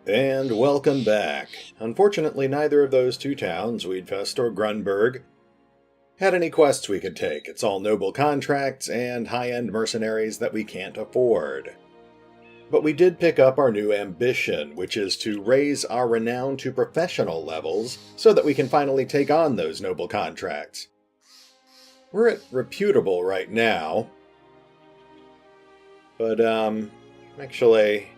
And welcome back. Unfortunately, neither of those two towns, Wiedfest or Grunberg, had any quests we could take. It's all noble contracts and high-end mercenaries that we can't afford. But we did pick up our new ambition, which is to raise our renown to professional levels so that we can finally take on those noble contracts. We're at reputable right now, but actually,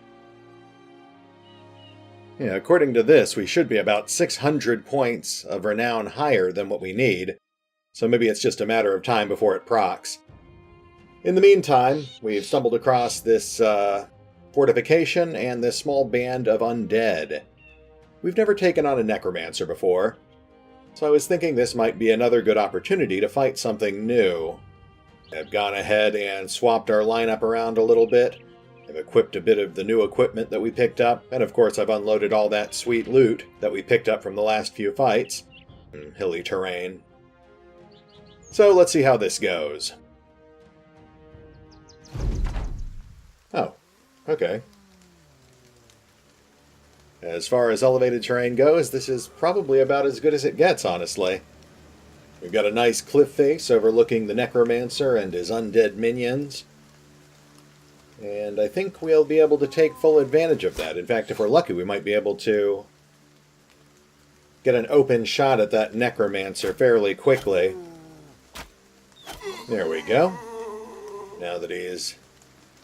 yeah, according to this, we should be about 600 points of renown higher than what we need, so maybe it's just a matter of time before it procs. In the meantime, we've stumbled across this fortification and this small band of undead. We've never taken on a necromancer before, so I was thinking this might be another good opportunity to fight something new. I've gone ahead and swapped our lineup around a little bit. I've equipped a bit of the new equipment that we picked up, and of course I've unloaded all that sweet loot that we picked up from the last few fights. Hilly terrain. So let's see how this goes. Oh, okay. As far as elevated terrain goes, this is probably about as good as it gets, honestly. We've got a nice cliff face overlooking the necromancer and his undead minions. And I think we'll be able to take full advantage of that. In fact, if we're lucky, we might be able to get an open shot at that necromancer fairly quickly. There we go. Now that he's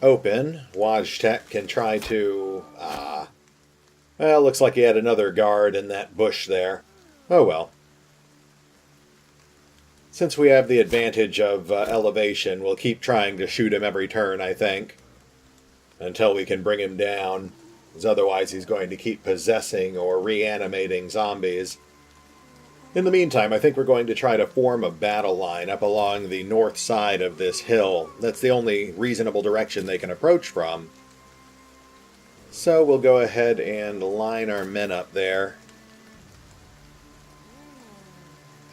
open, Wojtek can try to... well, looks like he had another guard in that bush there. Oh well. Since we have the advantage of elevation, we'll keep trying to shoot him every turn, I think, until we can bring him down, because otherwise he's going to keep possessing or reanimating zombies. In the meantime, I think we're going to try to form a battle line up along the north side of this hill. That's the only reasonable direction they can approach from. So we'll go ahead and line our men up there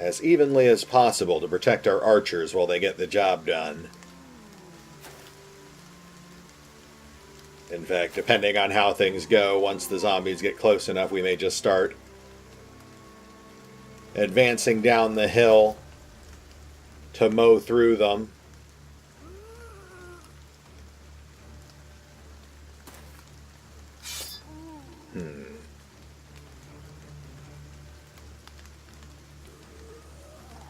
as evenly as possible to protect our archers while they get the job done. In fact, depending on how things go, once the zombies get close enough, we may just start advancing down the hill to mow through them.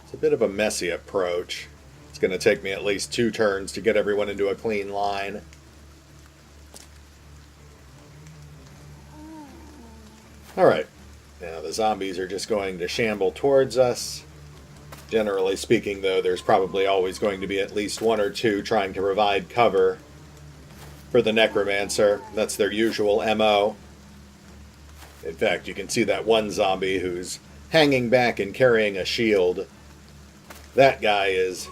It's a bit of a messy approach. It's going to take me at least 2 turns to get everyone into a clean line. Alright, now the zombies are just going to shamble towards us. Generally speaking, though, there's probably always going to be at least 1 or 2 trying to provide cover for the necromancer. That's their usual MO. In fact, you can see that one zombie who's hanging back and carrying a shield. That guy is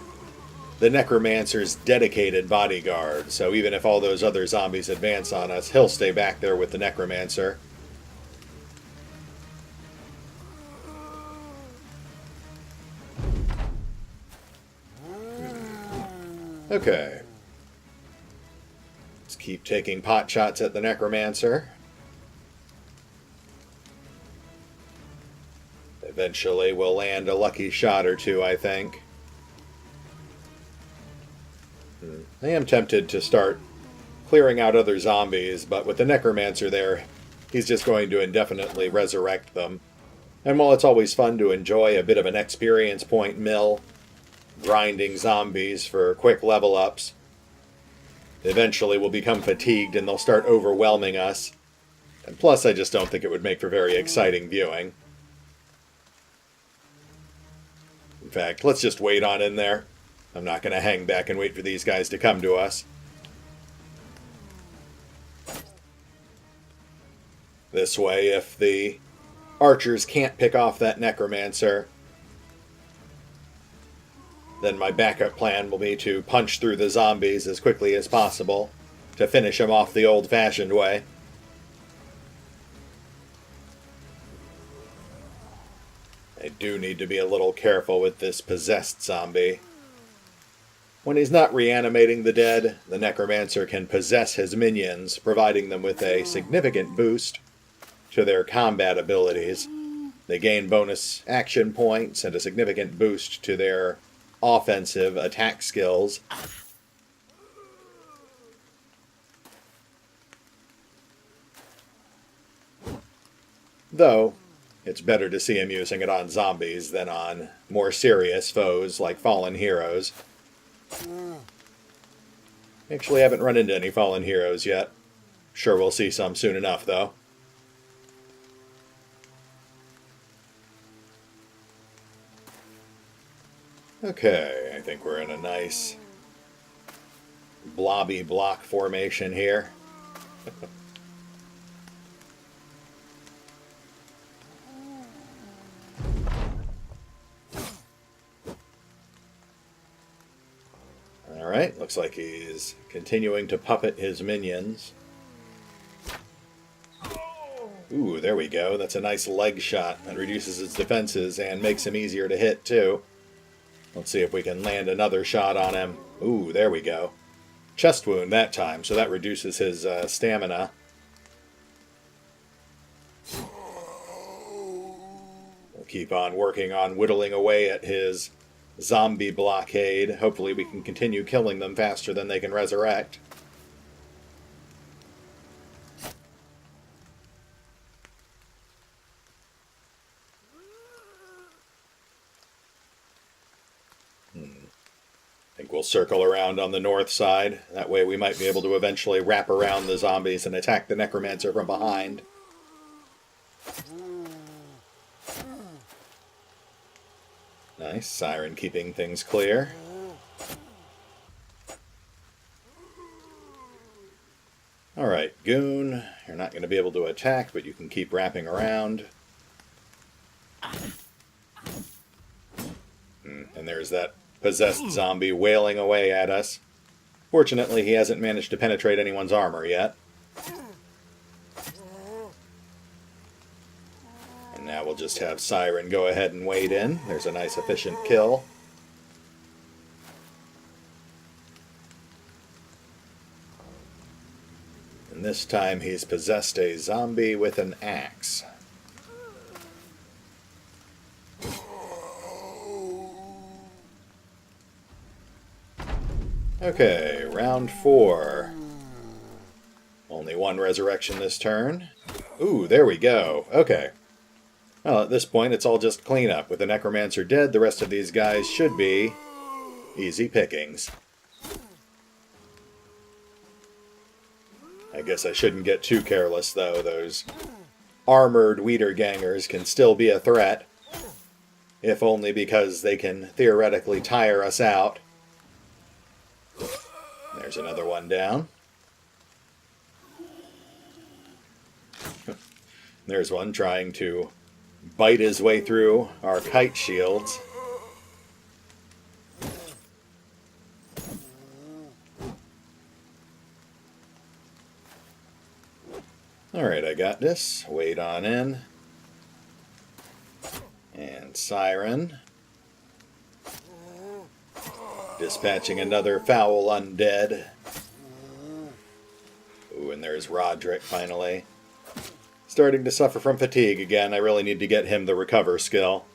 the necromancer's dedicated bodyguard, so even if all those other zombies advance on us, he'll stay back there with the necromancer. Okay. Let's keep taking pot shots at the necromancer. Eventually we'll land a lucky shot or 2, I think. I am tempted to start clearing out other zombies, but with the necromancer there, he's just going to indefinitely resurrect them. And while it's always fun to enjoy a bit of an experience point mill, grinding zombies for quick level ups, eventually we'll become fatigued and they'll start overwhelming us. And plus, I just don't think it would make for very exciting viewing. In fact, let's just wait on in there. I'm not going to hang back and wait for these guys to come to us. This way, if the archers can't pick off that necromancer, then my backup plan will be to punch through the zombies as quickly as possible to finish them off the old-fashioned way. I do need to be a little careful with this possessed zombie. When he's not reanimating the dead, the necromancer can possess his minions, providing them with a significant boost. to their combat abilities. They gain bonus action points and a significant boost to their offensive attack skills. Though, it's better to see him using it on zombies than on more serious foes like fallen heroes. Actually, I haven't run into any fallen heroes yet. Sure we'll see some soon enough, though. Okay, I think we're in a nice blobby block formation here. Alright, looks like he's continuing to puppet his minions. Ooh, there we go. That's a nice leg shot that reduces his defenses and makes him easier to hit, too. Let's see if we can land another shot on him. Ooh, there we go. Chest wound that time, so that reduces his stamina. We'll keep on working on whittling away at his zombie blockade. Hopefully we can continue killing them faster than they can resurrect. I think we'll circle around on the north side. That way we might be able to eventually wrap around the zombies and attack the necromancer from behind. Nice. Siren keeping things clear. Alright, Goon. You're not going to be able to attack, but you can keep wrapping around. And there's that possessed zombie wailing away at us. Fortunately, he hasn't managed to penetrate anyone's armor yet. And now we'll just have Siren go ahead and wade in. There's a nice efficient kill. And this time he's possessed a zombie with an axe. Okay, round 4. Only one resurrection this turn. Ooh, there we go. Okay. Well, at this point, it's all just cleanup. With the necromancer dead, the rest of these guys should be easy pickings. I guess I shouldn't get too careless, though. Those armored Wiedergangers can still be a threat, if only because they can theoretically tire us out. There's another one down. There's one trying to bite his way through our kite shields. Alright, I got this. Wade on in. And Siren. Dispatching another foul undead. Ooh, and there's Roderick finally. Starting to suffer from fatigue again. I really need to get him the recover skill.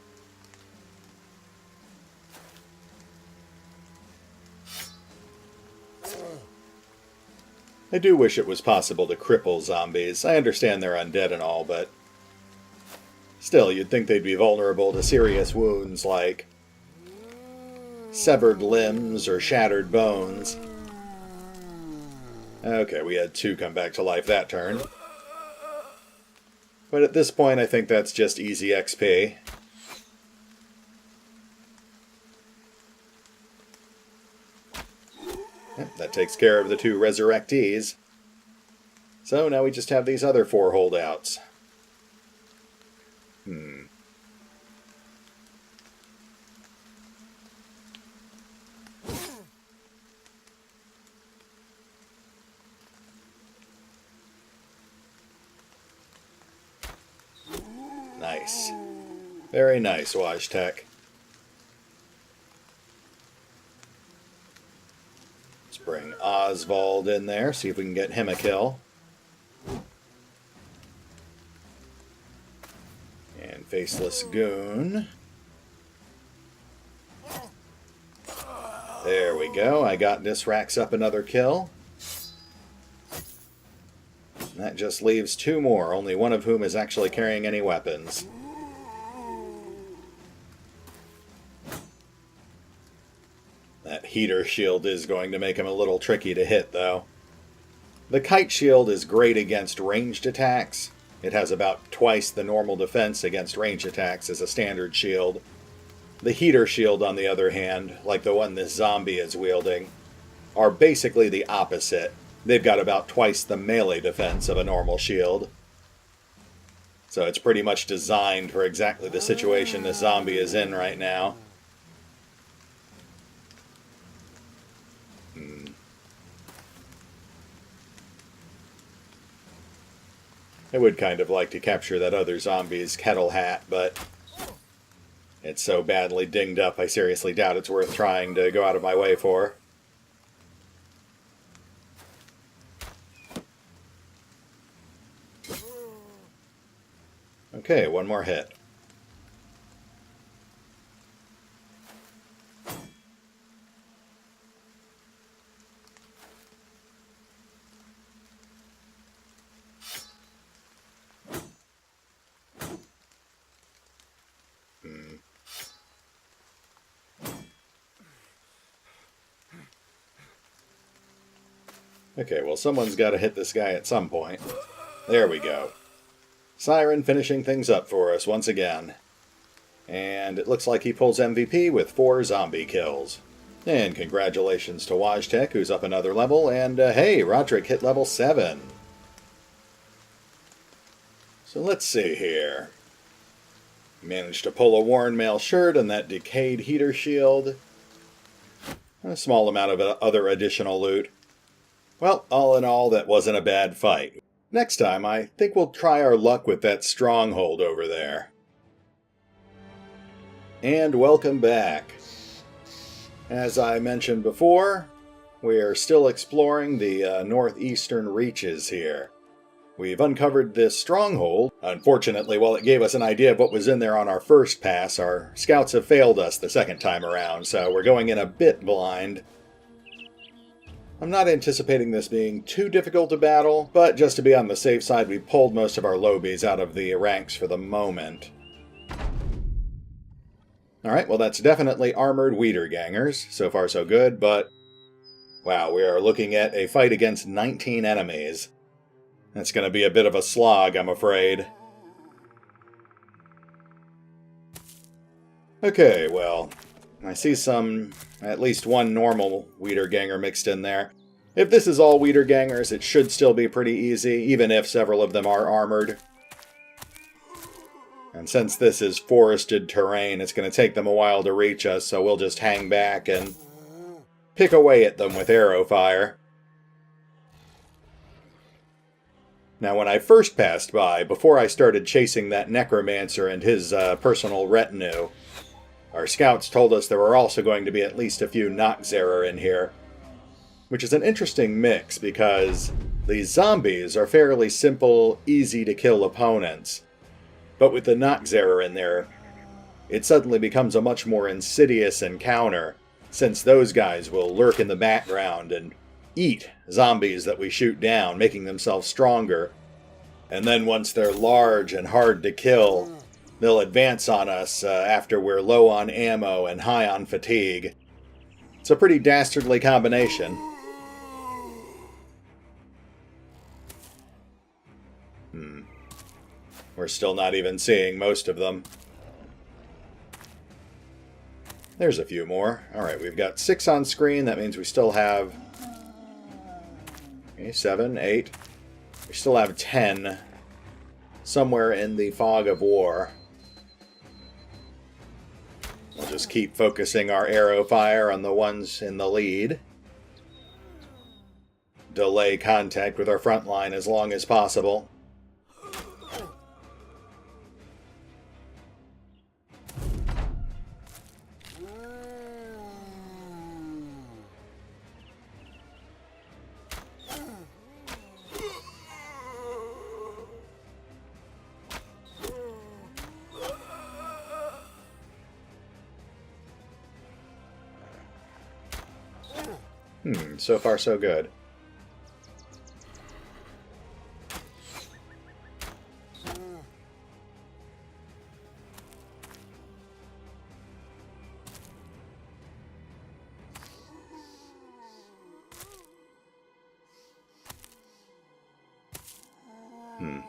I do wish it was possible to cripple zombies. I understand they're undead and all, but still, you'd think they'd be vulnerable to serious wounds like severed limbs or shattered bones. Okay, we had 2 come back to life that turn. But at this point, I think that's just easy XP. Yep, that takes care of the 2 resurrectees. So now we just have these other 4 holdouts. Nice. Very nice, Wojtek. Let's bring Oswald in there, see if we can get him a kill. Faceless Goon. There we go. I got this, racks up another kill. That just leaves 2 more, only one of whom is actually carrying any weapons. That heater shield is going to make him a little tricky to hit, though. The kite shield is great against ranged attacks. It has about twice the normal defense against ranged attacks as a standard shield. The heater shield, on the other hand, like the one this zombie is wielding, are basically the opposite. They've got about twice the melee defense of a normal shield. So it's pretty much designed for exactly the situation this zombie is in right now. I would kind of like to capture that other zombie's kettle hat, but it's so badly dinged up I seriously doubt it's worth trying to go out of my way for. Okay, one more hit. Okay, well, someone's got to hit this guy at some point. There we go. Siren finishing things up for us once again. And it looks like he pulls MVP with 4 zombie kills. And congratulations to Wojtek, who's up another level. And hey, Roderick hit level 7. So let's see here. Managed to pull a worn mail shirt and that decayed heater shield. A small amount of other additional loot. Well, all in all, that wasn't a bad fight. Next time, I think we'll try our luck with that stronghold over there. And welcome back. As I mentioned before, we are still exploring the northeastern reaches here. We've uncovered this stronghold. Unfortunately, while it gave us an idea of what was in there on our first pass, our scouts have failed us the second time around, so we're going in a bit blind. I'm not anticipating this being too difficult to battle, but just to be on the safe side, we pulled most of our lobies out of the ranks for the moment. Alright, well that's definitely armored Wiedergangers. So far so good, but wow, we are looking at a fight against 19 enemies. That's going to be a bit of a slog, I'm afraid. Okay, well, I see at least one normal Wiederganger mixed in there. If this is all Wiedergangers, it should still be pretty easy, even if several of them are armored. And since this is forested terrain, it's going to take them a while to reach us, so we'll just hang back and pick away at them with arrow fire. Now, when I first passed by, before I started chasing that necromancer and his personal retinue, our scouts told us there were also going to be at least a few Noxerer in here, which is an interesting mix because these zombies are fairly simple, easy-to-kill opponents. But with the Noxerer in there, it suddenly becomes a much more insidious encounter, since those guys will lurk in the background and eat zombies that we shoot down, making themselves stronger. And then once they're large and hard to kill, they'll advance on us after we're low on ammo and high on fatigue. It's a pretty dastardly combination. We're still not even seeing most of them. There's a few more. Alright, we've got 6 on screen. That means we still have 7, 8. We still have 10 somewhere in the fog of war. We'll just keep focusing our arrow fire on the ones in the lead. Delay contact with our front line as long as possible. So far so good.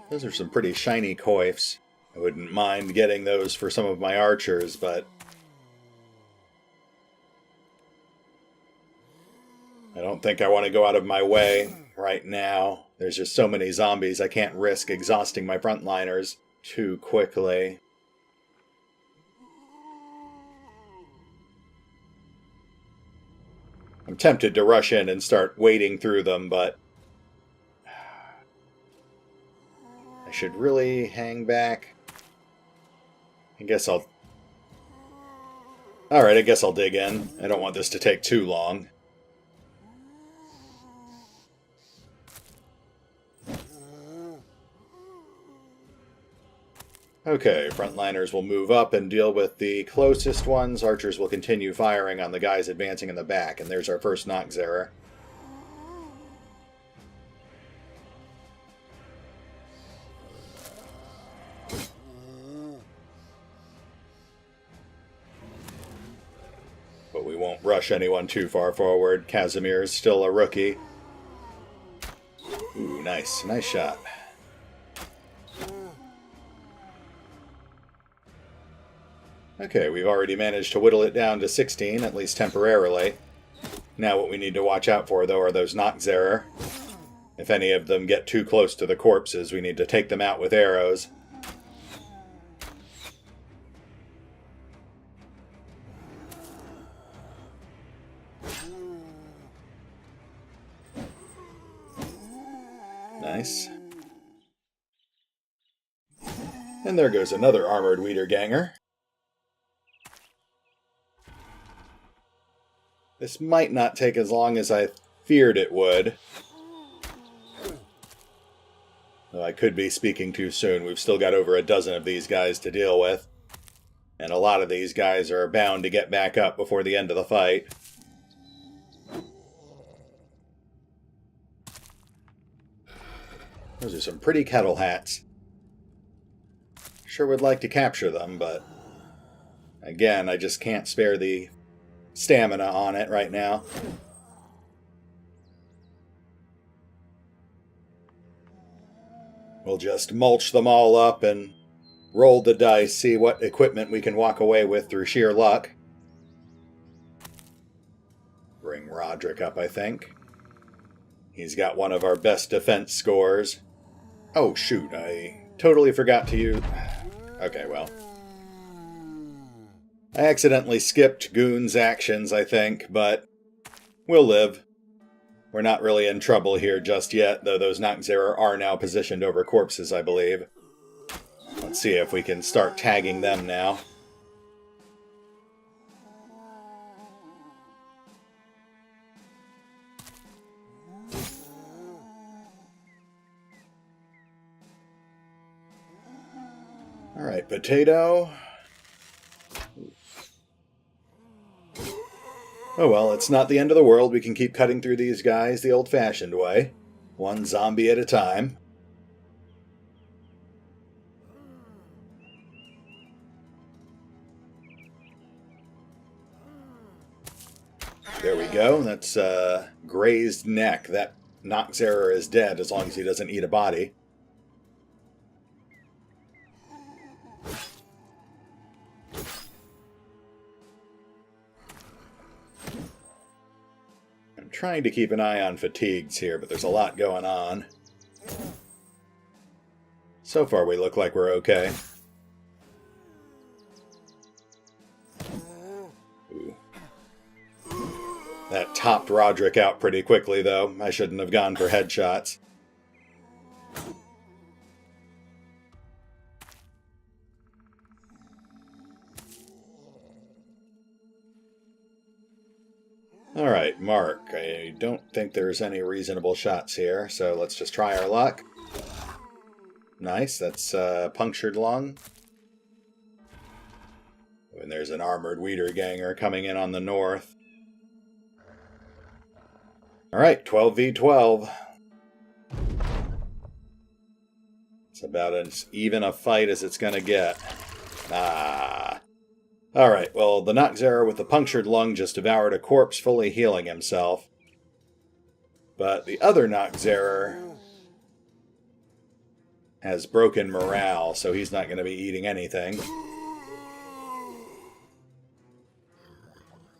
Those are some pretty shiny coifs. I wouldn't mind getting those for some of my archers, but I don't think I want to go out of my way right now. There's just so many zombies, I can't risk exhausting my frontliners too quickly. I'm tempted to rush in and start wading through them, but I should really hang back. Alright, I guess I'll dig in. I don't want this to take too long. Okay, frontliners will move up and deal with the closest ones. Archers will continue firing on the guys advancing in the back, and there's our first Noxera. But we won't rush anyone too far forward. Casimir is still a rookie. Ooh, nice. Nice shot. Okay, we've already managed to whittle it down to 16, at least temporarily. Now what we need to watch out for, though, are those Noxera. If any of them get too close to the corpses, we need to take them out with arrows. Nice. And there goes another armored Wiederganger. This might not take as long as I feared it would. Though I could be speaking too soon. We've still got over a dozen of these guys to deal with. And a lot of these guys are bound to get back up before the end of the fight. Those are some pretty kettle hats. Sure would like to capture them, but again, I just can't spare the stamina on it right now. We'll just mulch them all up and roll the dice, see what equipment we can walk away with through sheer luck. Bring Roderick up, I think. He's got one of our best defense scores. Oh, shoot, I totally forgot to use... Okay, well. I accidentally skipped Goon's actions, I think, but we'll live. We're not really in trouble here just yet, though those Noxera are now positioned over corpses, I believe. Let's see if we can start tagging them now. Alright, potato. Oh well, it's not the end of the world. We can keep cutting through these guys the old-fashioned way. One zombie at a time. There we go. That's grazed neck. That Noxera is dead as long as he doesn't eat a body. Trying to keep an eye on fatigues here, but there's a lot going on. So far we look like we're okay. Ooh. That topped Roderick out pretty quickly, though. I shouldn't have gone for headshots. Alright, Mark. I don't think there's any reasonable shots here, so let's just try our luck. Nice, that's punctured lung. And there's an armored Wiederganger coming in on the north. Alright, 12v12. It's about as even a fight as it's gonna get. Ah. Alright, well, the Noxera with the punctured lung just devoured a corpse, fully healing himself. But the other Noxera has broken morale, so he's not going to be eating anything.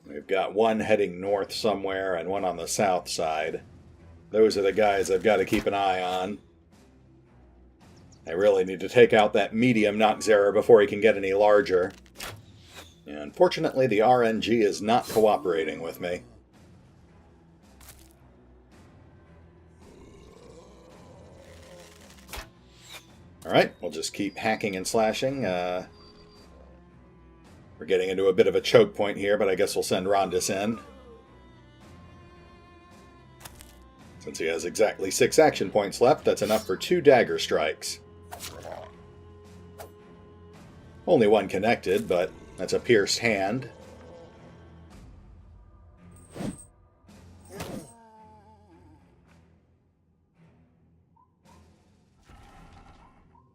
We've got one heading north somewhere and one on the south side. Those are the guys I've got to keep an eye on. I really need to take out that medium Noxera before he can get any larger. And unfortunately, the RNG is not cooperating with me. Alright, we'll just keep hacking and slashing. We're getting into a bit of a choke point here, but I guess we'll send Rondis in. Since he has exactly 6 action points left, that's enough for 2 dagger strikes. Only one connected, but that's a pierced hand.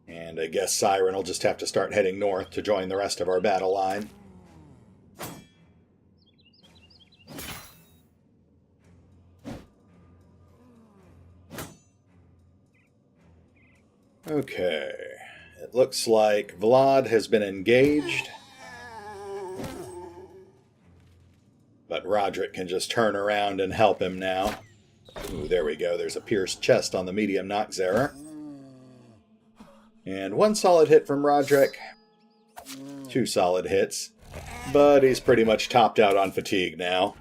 And I guess Siren will just have to start heading north to join the rest of our battle line. Okay. It looks like Vlad has been engaged. But Roderick can just turn around and help him now. Ooh, there we go. There's a pierced chest on the medium Noxera. And 1 solid hit from Roderick. 2 solid hits. But he's pretty much topped out on fatigue now.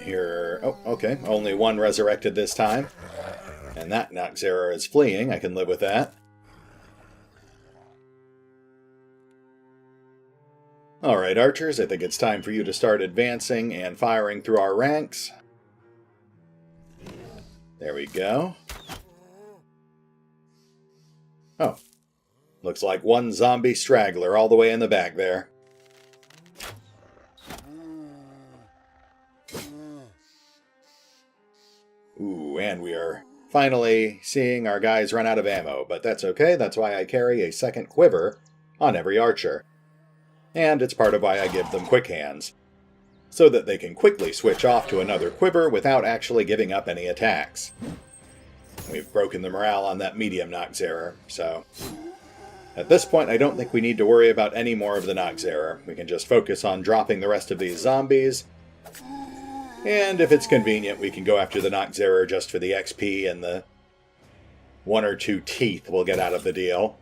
Here... Oh, okay. Only 1 resurrected this time. And that Noxera is fleeing. I can live with that. Alright, archers. I think it's time for you to start advancing and firing through our ranks. There we go. Oh. Looks like 1 zombie straggler all the way in the back there. Ooh, and we are finally seeing our guys run out of ammo, but that's okay. That's why I carry a second quiver on every archer. And it's part of why I give them quick hands, so that they can quickly switch off to another quiver without actually giving up any attacks. We've broken the morale on that medium Noxera, so at this point I don't think we need to worry about any more of the Noxera. We can just focus on dropping the rest of these zombies, and if it's convenient we can go after the Noxera just for the XP and the 1 or 2 teeth we'll get out of the deal.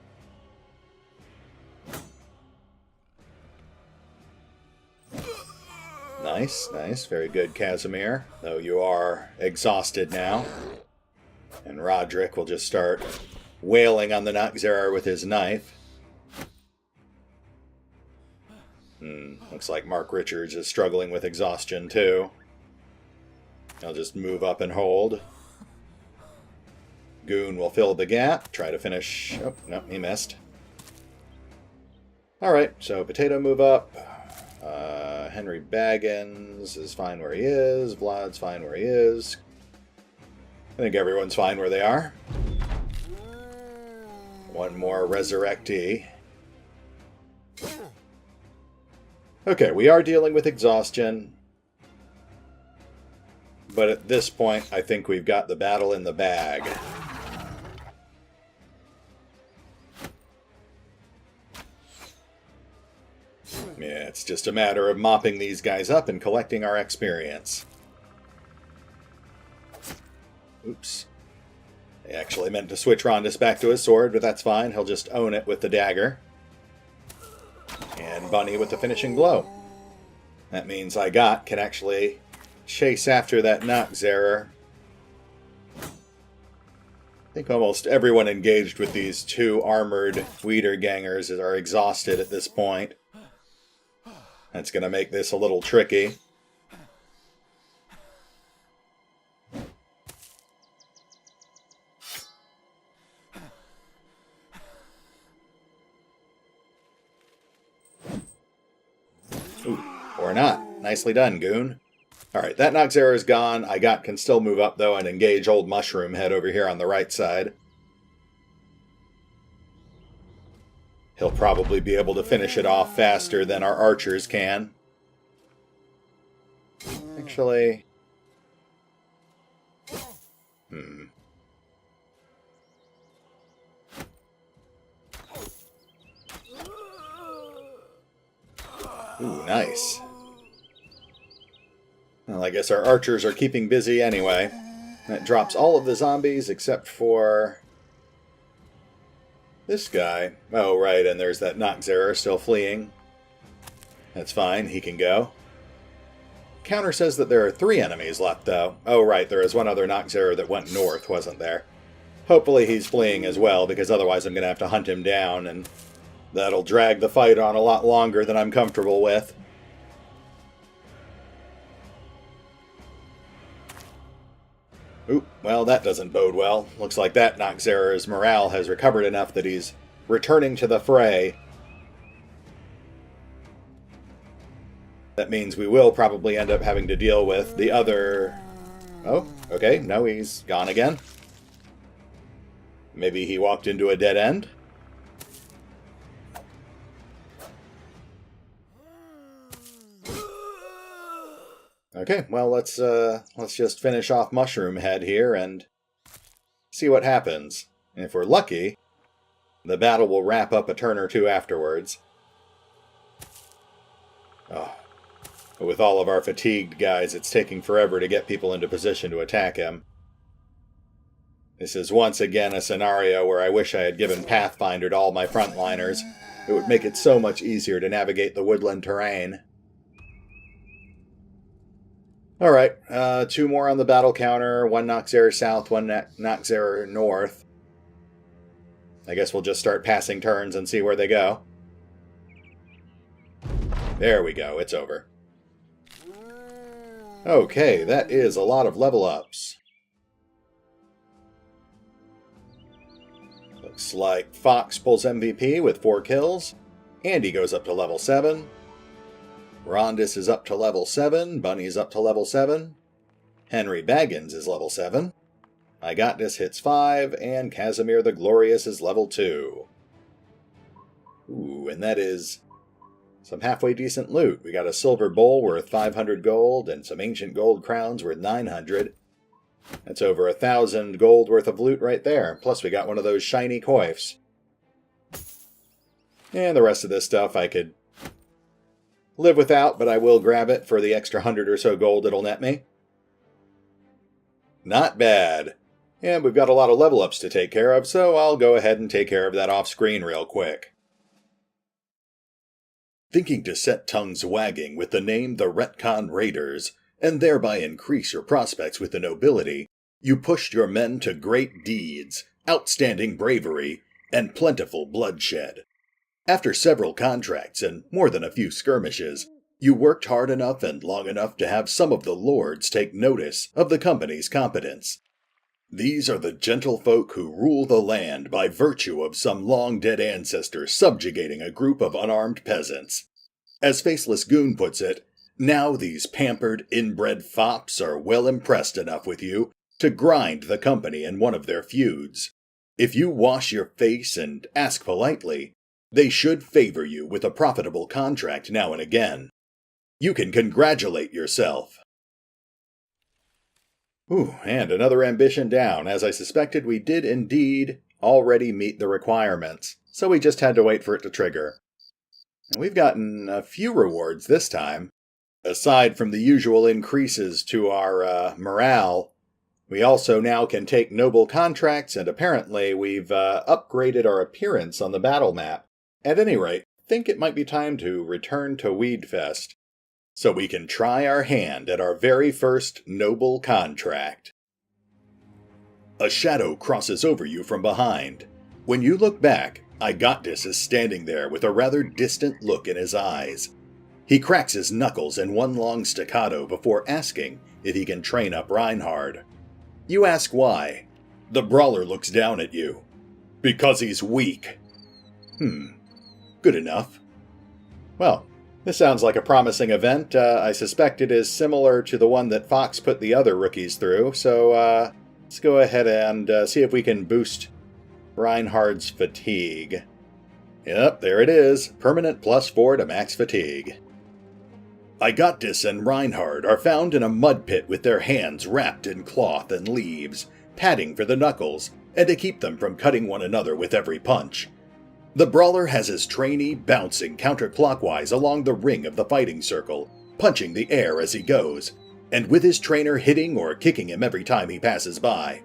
Nice, nice. Very good, Casimir. Though you are exhausted now. And Roderick will just start wailing on the Noxera with his knife. Looks like Mark Richards is struggling with exhaustion, too. He'll just move up and hold. Goon will fill the gap. Try to finish... Oh, no, he missed. Alright, so Potato move up. Henry Baggins is fine where he is. Vlad's fine where he is. I think everyone's fine where they are. 1 more resurrectee. Okay, we are dealing with exhaustion. But at this point, I think we've got the battle in the bag. Yeah, it's just a matter of mopping these guys up and collecting our experience. Oops. I actually meant to switch Rondis back to his sword, but that's fine. He'll just own it with the dagger. And Bunny with the finishing blow. That means I can actually chase after that Noxera. I think almost everyone engaged with these 2 armored Wiedergangers are exhausted at this point. That's going to make this a little tricky. not. Nicely done, Goon. Alright, that Noxera is gone. I can still move up, though, and engage old Mushroom Head over here on the right side. He'll probably be able to finish it off faster than our archers can. Actually... Ooh, nice. Well, I guess our archers are keeping busy anyway. That drops all of the zombies except for... this guy. Oh, right, and there's that Noxera still fleeing. That's fine, he can go. Counter says that there are 3 enemies left, though. Oh, right, there is one other Noxera that went north, wasn't there? Hopefully he's fleeing as well, because otherwise I'm going to have to hunt him down, and that'll drag the fight on a lot longer than I'm comfortable with. Oop, well, that doesn't bode well. Looks like that Noxera's morale has recovered enough that he's returning to the fray. That means we will probably end up having to deal with the other... Oh, okay, no, he's gone again. Maybe he walked into a dead end? Okay, well, let's just finish off Mushroom Head here and see what happens. And if we're lucky, the battle will wrap up a turn or two afterwards. Oh, but with all of our fatigued guys, it's taking forever to get people into position to attack him. This is once again a scenario where I wish I had given Pathfinder to all my frontliners. It would make it so much easier to navigate the woodland terrain. Alright, 2 more on the battle counter, 1 Noxera south, 1 Noxera north. I guess we'll just start passing turns and see where they go. There we go, it's over. Okay, that is a lot of level ups. Looks like Fox pulls MVP with 4 kills. Andy goes up to level 7. Rondis is up to level 7, Bunny's up to level 7, Henry Baggins is level 7, I Got This hits 5, and Casimir the Glorious is level 2. Ooh, and that is some halfway decent loot. We got a silver bowl worth 500 gold, and some ancient gold crowns worth 900. That's over 1,000 gold worth of loot right there, plus we got one of those shiny coifs. And the rest of this stuff I could live without, but I will grab it for the extra 100 or so gold it'll net me. Not bad. And we've got a lot of level ups to take care of, so I'll go ahead and take care of that off screen real quick. Thinking to set tongues wagging with the name the Retcon Raiders, and thereby increase your prospects with the nobility, you pushed your men to great deeds, outstanding bravery, and plentiful bloodshed. After several contracts and more than a few skirmishes, you worked hard enough and long enough to have some of the lords take notice of the company's competence. These are the gentlefolk who rule the land by virtue of some long-dead ancestor subjugating a group of unarmed peasants. As Faceless Goon puts it, now these pampered, inbred fops are well impressed enough with you to grind the company in one of their feuds. If you wash your face and ask politely, they should favor you with a profitable contract now and again. You can congratulate yourself. Ooh, and another ambition down. As I suspected, we did indeed already meet the requirements, so we just had to wait for it to trigger. And we've gotten a few rewards this time. Aside from the usual increases to our morale, we also now can take noble contracts, and apparently we've upgraded our appearance on the battle map. At any rate, I think it might be time to return to Weedfest, so we can try our hand at our very first noble contract. A shadow crosses over you from behind. When you look back, I Got This is standing there with a rather distant look in his eyes. He cracks his knuckles in one long staccato before asking if he can train up Reinhard. You ask why. The brawler looks down at you. Because he's weak. Good enough. Well, This sounds like a promising event. I suspect it is similar to the one that Fox put the other rookies through, so let's go ahead and see if we can boost Reinhardt's fatigue. Yep, there it is. Permanent +4 to max fatigue. Igattis and Reinhardt are found in a mud pit with their hands wrapped in cloth and leaves, padding for the knuckles, and to keep them from cutting one another with every punch. The brawler has his trainee bouncing counterclockwise along the ring of the fighting circle, punching the air as he goes, and with his trainer hitting or kicking him every time he passes by.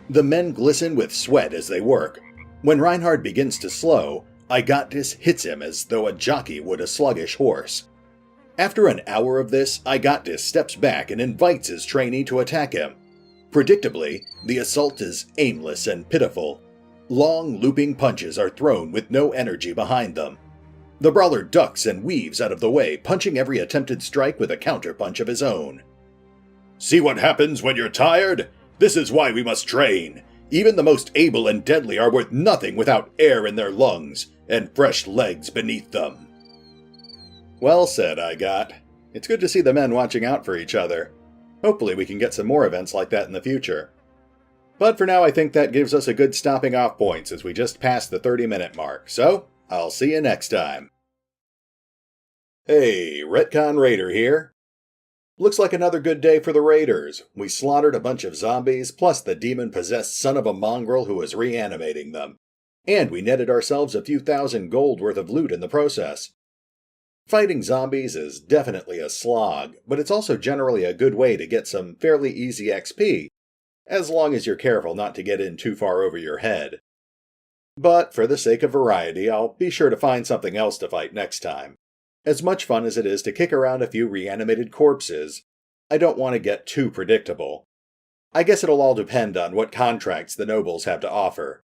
The men glisten with sweat as they work. When Reinhardt begins to slow, Igattis hits him as though a jockey would a sluggish horse. After an hour of this, Igattis steps back and invites his trainee to attack him. Predictably, the assault is aimless and pitiful. Long, looping punches are thrown with no energy behind them. The brawler ducks and weaves out of the way, punching every attempted strike with a counterpunch of his own. See what happens when you're tired? This is why we must train. Even the most able and deadly are worth nothing without air in their lungs and fresh legs beneath them. Well said, Igat. It's good to see the men watching out for each other. Hopefully we can get some more events like that in the future. But for now, I think that gives us a good stopping off point since we just passed the 30-minute mark, so I'll see you next time. Hey, Retcon Raider here. Looks like another good day for the Raiders. We slaughtered a bunch of zombies, plus the demon-possessed son of a mongrel who was reanimating them. And we netted ourselves a few thousand gold worth of loot in the process. Fighting zombies is definitely a slog, but it's also generally a good way to get some fairly easy XP, as long as you're careful not to get in too far over your head. But for the sake of variety, I'll be sure to find something else to fight next time. As much fun as it is to kick around a few reanimated corpses, I don't want to get too predictable. I guess it'll all depend on what contracts the nobles have to offer.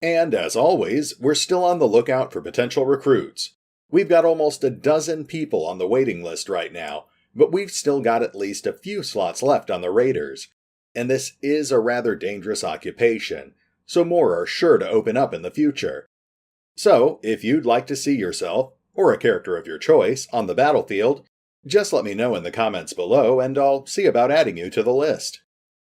And as always, we're still on the lookout for potential recruits. We've got almost a dozen people on the waiting list right now, but we've still got at least a few slots left on the Raiders. And this is a rather dangerous occupation, so more are sure to open up in the future. So, if you'd like to see yourself, or a character of your choice, on the battlefield, just let me know in the comments below and I'll see about adding you to the list.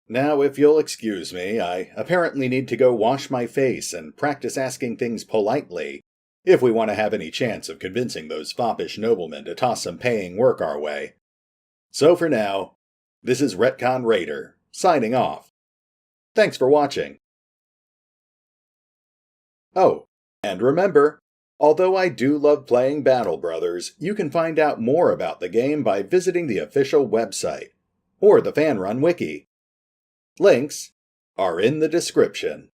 Now, if you'll excuse me, I apparently need to go wash my face and practice asking things politely, if we want to have any chance of convincing those foppish noblemen to toss some paying work our way. So for now, this is Retcon Raider, signing off. Thanks for watching. Oh, and remember, although I do love playing Battle Brothers, you can find out more about the game by visiting the official website, or the fan-run wiki. Links are in the description.